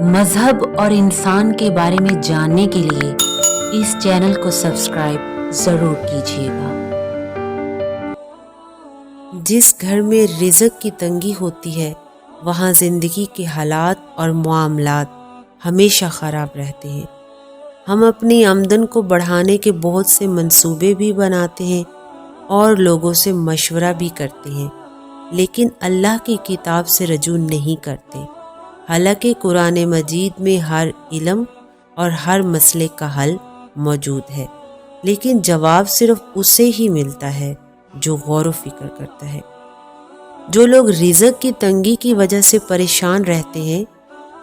مذہب اور انسان کے بارے میں جاننے کے لیے اس چینل کو سبسکرائب ضرور کیجیے گا۔ جس گھر میں رزق کی تنگی ہوتی ہے وہاں زندگی کے حالات اور معاملات ہمیشہ خراب رہتے ہیں۔ ہم اپنی آمدن کو بڑھانے کے بہت سے منصوبے بھی بناتے ہیں اور لوگوں سے مشورہ بھی کرتے ہیں، لیکن اللہ کی کتاب سے رجوع نہیں کرتے۔ حالانکہ قرآن مجید میں ہر علم اور ہر مسئلے کا حل موجود ہے، لیکن جواب صرف اسے ہی ملتا ہے جو غور و فکر کرتا ہے۔ جو لوگ رزق کی تنگی کی وجہ سے پریشان رہتے ہیں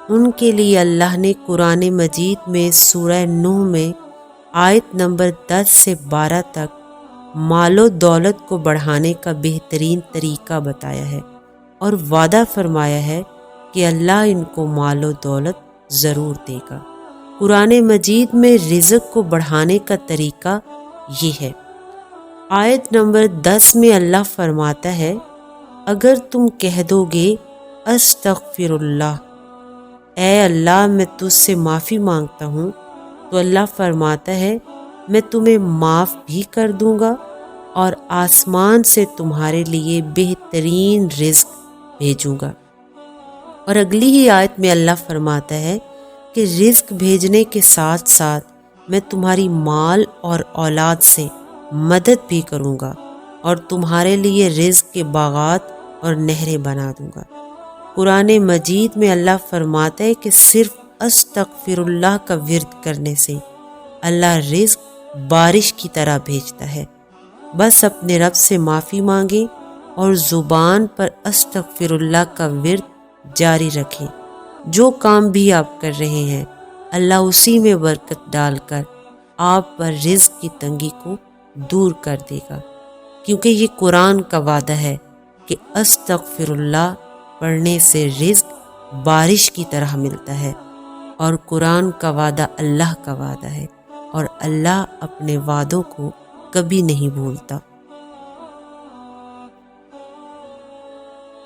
ان کے لیے اللہ نے قرآن مجید میں سورہ نوح میں آیت نمبر 10 سے 12 تک مال و دولت کو بڑھانے کا بہترین طریقہ بتایا ہے اور وعدہ فرمایا ہے کہ اللہ ان کو مال و دولت ضرور دے گا۔ قرآن مجید میں رزق کو بڑھانے کا طریقہ یہ ہے۔ آیت نمبر 10 میں اللہ فرماتا ہے، اگر تم کہہ دو گے استغفر اللہ، اے اللہ میں تجھ سے معافی مانگتا ہوں، تو اللہ فرماتا ہے میں تمہیں معاف بھی کر دوں گا اور آسمان سے تمہارے لیے بہترین رزق بھیجوں گا۔ اور اگلی ہی آیت میں اللہ فرماتا ہے کہ رزق بھیجنے کے ساتھ ساتھ میں تمہاری مال اور اولاد سے مدد بھی کروں گا اور تمہارے لیے رزق کے باغات اور نہریں بنا دوں گا۔ قرآن مجید میں اللہ فرماتا ہے کہ صرف استغفر اللہ کا ورد کرنے سے اللہ رزق بارش کی طرح بھیجتا ہے۔ بس اپنے رب سے معافی مانگیں اور زبان پر استغفر اللہ کا ورد جاری رکھیں۔ جو کام بھی آپ کر رہے ہیں اللہ اسی میں برکت ڈال کر آپ پر رزق کی تنگی کو دور کر دے گا، کیونکہ یہ قرآن کا وعدہ ہے کہ استغفر اللہ پڑھنے سے رزق بارش کی طرح ملتا ہے، اور قرآن کا وعدہ اللہ کا وعدہ ہے اور اللہ اپنے وعدوں کو کبھی نہیں بھولتا۔